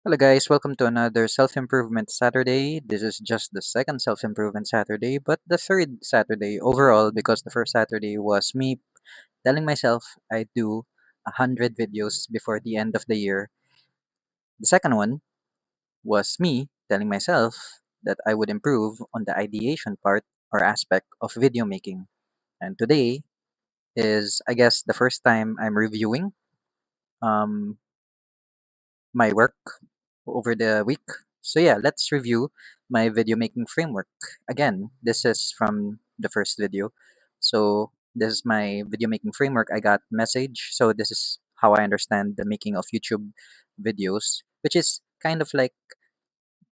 Hello, guys. Welcome to another Self Improvement Saturday. This is just the second Self Improvement Saturday, but the third Saturday overall because the first Saturday was me telling myself I'd do 100 videos before the end of the year. The second one was me telling myself that I would improve on the ideation part or aspect of video making. And today is, I guess, the first time I'm reviewing um, my work over the week. So yeah, let's review my video making framework. Again, this is from the first video. So this is my video making framework. I got message. So this is how I understand the making of YouTube videos, which is kind of like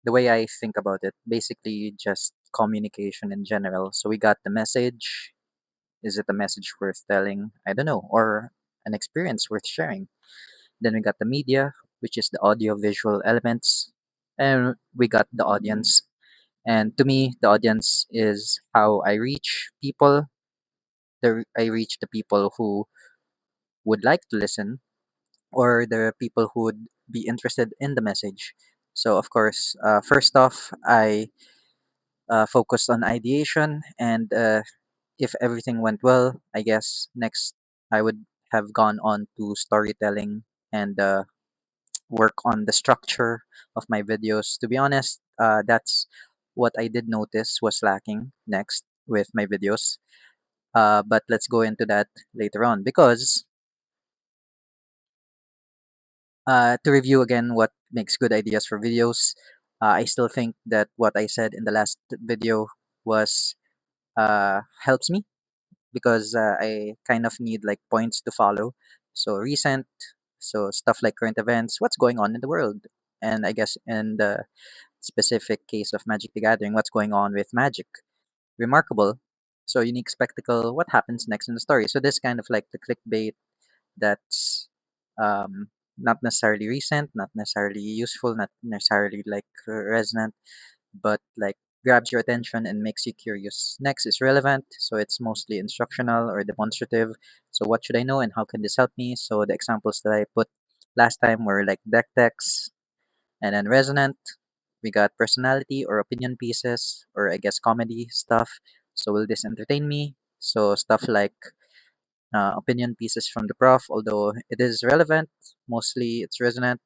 the way I think about it. Basically, just communication in general. So we got the message. Is it a message worth telling? I don't know. Or an experience worth sharing. Then we got the media, which is the audio visual elements. And we got the audience. And to me, the audience is how I reach people. I reach the people who would like to listen or the people who would be interested in the message. So, of course, first off, I focused on ideation. And if everything went well, I guess next I would have gone on to storytelling and work on the structure of my videos. To be honest, that's what I did notice was lacking next with my videos. But let's go into that later on because to review again what makes good ideas for videos, I still think that what I said in the last video was helps me because I kind of need like points to follow. So recent, so stuff like current events, what's going on in the world, and I guess in the specific case of Magic the Gathering, what's going on with Magic. Remarkable. So unique spectacle, what happens next in the story. So this kind of like the clickbait that's not necessarily recent, not necessarily useful, not necessarily like resonant, but like grabs your attention and makes you curious. Next is relevant, so it's mostly instructional or demonstrative. So what should I know and how can this help me? So the examples that I put last time were like deck decks, and then resonant, we got personality or opinion pieces, or I guess comedy stuff. So will this entertain me? So stuff like opinion pieces from the prof, although it is relevant, mostly it's resonant.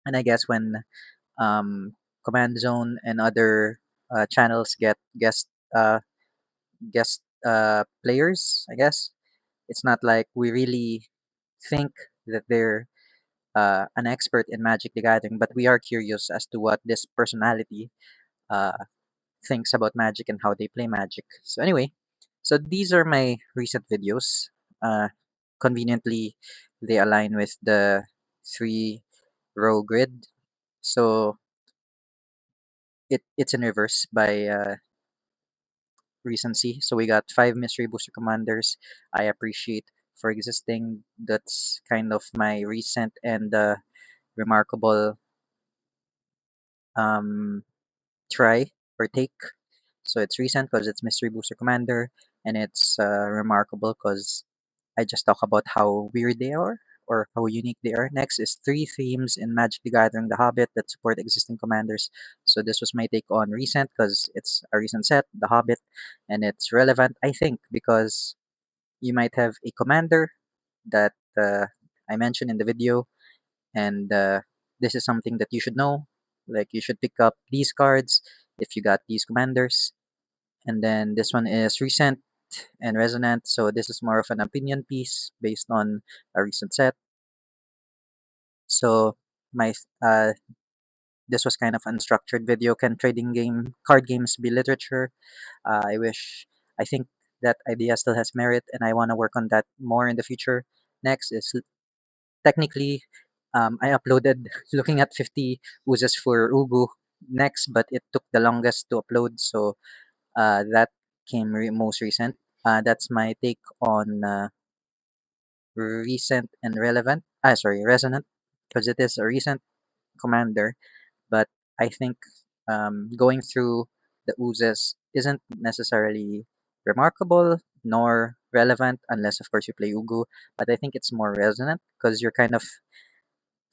And I guess when um, Command Zone and other channels get uh, guest players, I guess it's not like we really think that they're an expert in Magic the Gathering, but we are curious as to what this personality uh, thinks about Magic and how they play Magic. So anyway, so these are my recent videos. Uh, Conveniently, they align with the three row grid. So it's in reverse by recency. So we got five mystery booster commanders. I appreciate for existing. That's kind of my recent and remarkable um, try or take. So it's recent because it's Mystery Booster Commander, and it's remarkable because I just talk about how weird they are or how unique they are. Next is three themes in Magic the Gathering The Hobbit that support existing commanders. So this was my take on recent because it's a recent set, The Hobbit, and it's relevant, I think, because you might have a commander that I mentioned in the video, and this is something that you should know. Like you should pick up these cards if you got these commanders. And then this one is recent and resonant. So this is more of an opinion piece based on a recent set. So my this was kind of unstructured video. Can trading game card games be literature? I think that idea still has merit, and I want to work on that more in the future. Next is technically, I uploaded looking at 50 oozes for Ubu next, but it took the longest to upload. So that came most recent. That's my take on recent and relevant. Sorry, resonant, because it is a recent commander. But I think going through the oozes isn't necessarily remarkable nor relevant unless, of course, you play Ugu. But I think it's more resonant because you're kind of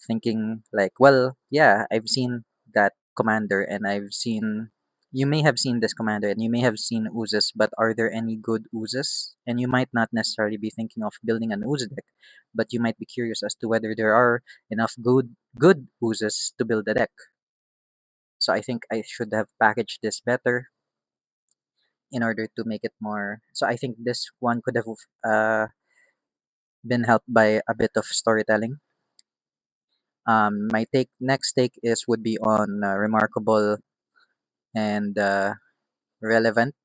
thinking like, well, yeah, I've seen that commander and I've seen you may have seen this commander and you may have seen oozes, but are there any good oozes? And you might not necessarily be thinking of building an ooze deck, but you might be curious as to whether there are enough good oozes to build a deck. So I think I should have packaged this better in order to make it more. So I think this one could have been helped by a bit of storytelling. My next take is would be on remarkable and relevant.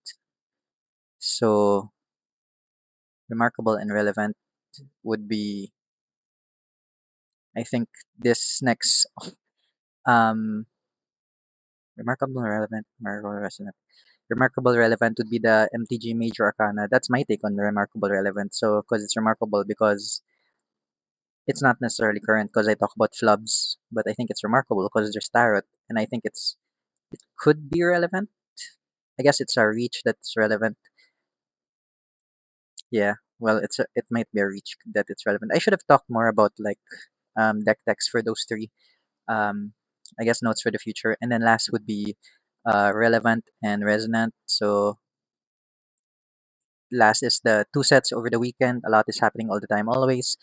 So remarkable and relevant would be, I think, this next um remarkable relevant would be the MTG Major Arcana. That's my take on the remarkable relevant. So because it's remarkable because it's not necessarily current because I talk about flubs, but I think it's remarkable because there's tarot, and I think it could be relevant. I guess it's a reach that's relevant. Yeah, well, it might be a reach that it's relevant. I should have talked more about like deck text for those three. Um, I guess notes for the future, and then last would be relevant and resonant. So last is the two sets over the weekend. A lot is happening all the time, always.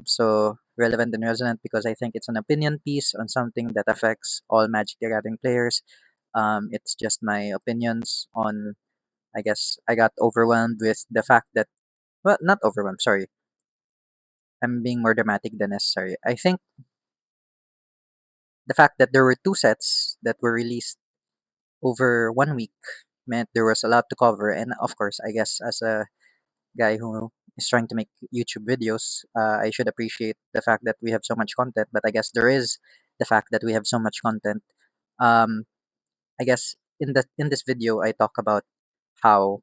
So relevant and resonant because I think it's an opinion piece on something that affects all Magic the Gathering players. It's just my opinions on. I guess I got overwhelmed with the fact that, well, not overwhelmed. Sorry, I'm being more dramatic than necessary. I think the fact that there were two sets that were released over 1 week meant there was a lot to cover, and of course, I guess as a guy who is trying to make YouTube videos, I should appreciate the fact that we have so much content. But I guess there is the fact that we have so much content. Um, I guess in this video, I talk about how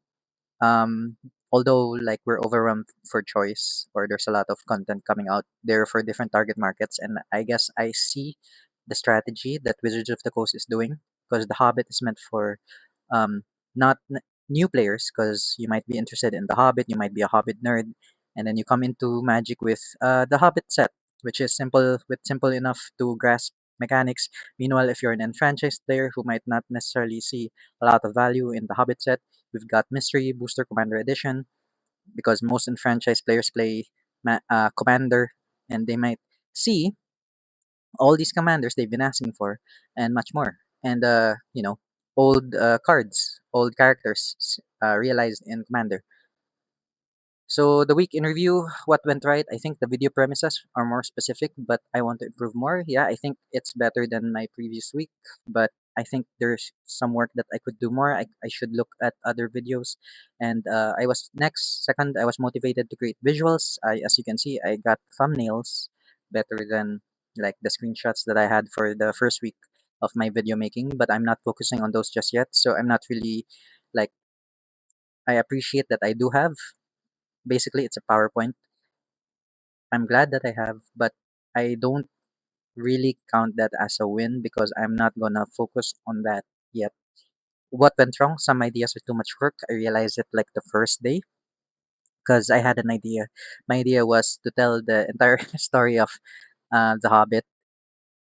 although like we're overwhelmed for choice or there's a lot of content coming out there for different target markets, and I guess I see the strategy that Wizards of the Coast is doing because the Hobbit is meant for um, not new players because you might be interested in the Hobbit, you might be a Hobbit nerd, and then you come into Magic with the Hobbit set, which is simple enough to grasp mechanics. Meanwhile, if you're an enfranchised player who might not necessarily see a lot of value in the Hobbit set, we've got Mystery Booster Commander Edition because most enfranchised players play Commander, and they might see all these commanders they've been asking for and much more. And old cards, old characters realized in Commander. So the week in review, what went right? I think the video premises are more specific, but I want to improve more. Yeah, I think it's better than my previous week, but I think there's some work that I could do more. I should look at other videos. And I was next, second, I was motivated to create visuals. As you can see, I got thumbnails better than like the screenshots that I had for the first week of my video making, but I'm not focusing on those just yet. So I'm not really like, I appreciate that I do have basically it's a PowerPoint. I'm glad that I have, but I don't really count that as a win because I'm not gonna focus on that yet. What went wrong? Some ideas are too much work. I realized it like the first day because I had an idea. My idea was to tell the entire story of the Hobbit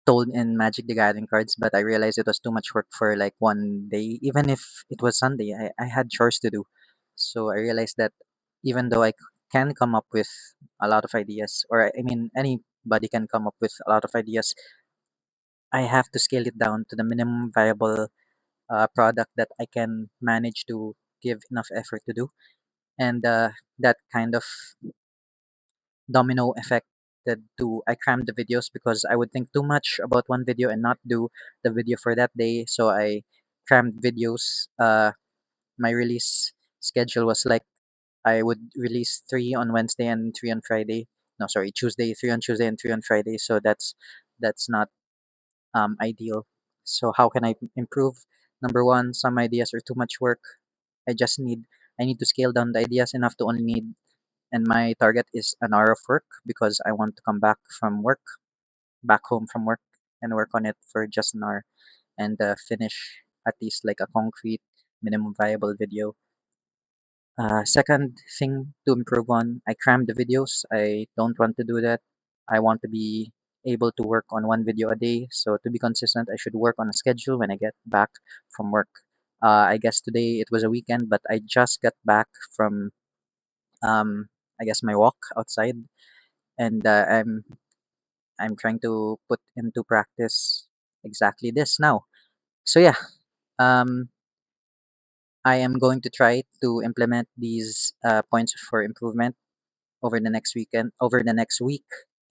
told in Magic the Gathering cards, but I realized it was too much work for like 1 day. Even if it was Sunday, I had chores to do. So I realized that even though can come up with a lot of ideas, or I mean, anybody can come up with a lot of ideas, I have to scale it down to the minimum viable product that I can manage to give enough effort to do. And that kind of domino effect that do I crammed the videos because I would think too much about one video and not do the video for that day. So I crammed videos. My release schedule was like I would release three on Wednesday and three on Friday. No, sorry, Tuesday, three on Tuesday and three on Friday. So that's not ideal. So how can I improve? Number one, some ideas are too much work. I just need I need to scale down the ideas enough to only need and my target is an hour of work because I want to come back home from work, and work on it for just an hour and finish at least like a concrete minimum viable video. Second thing to improve on, I cram the videos. I don't want to do that. I want to be able to work on one video a day. So to be consistent, I should work on a schedule when I get back from work. I guess today it was a weekend, but I just got back from um, I guess my walk outside, and I'm trying to put into practice exactly this now. So yeah, um, I am going to try to implement these points for improvement over the next week,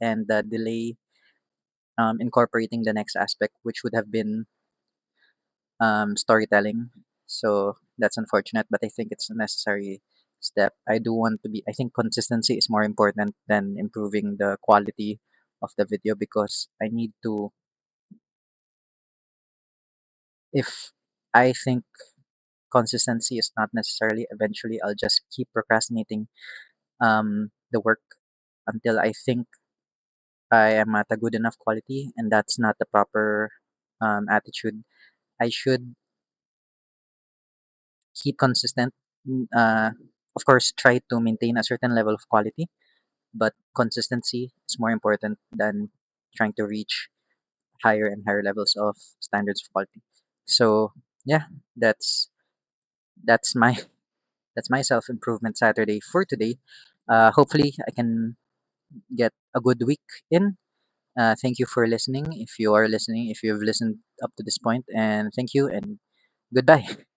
and delay incorporating the next aspect, which would have been storytelling. So that's unfortunate, but I think it's a necessary step. I do want to be, I think consistency is more important than improving the quality of the video because I need to, if I think consistency is not necessarily, eventually I'll just keep procrastinating the work until I think I am at a good enough quality, and that's not the proper attitude. I should keep consistent. Of course, try to maintain a certain level of quality, but consistency is more important than trying to reach higher and higher levels of standards of quality. So yeah, that's that's my that's my self improvement Saturday for today. Hopefully, I can get a good week in. Thank you for listening. If you are listening, if you've listened up to this point, and thank you and goodbye.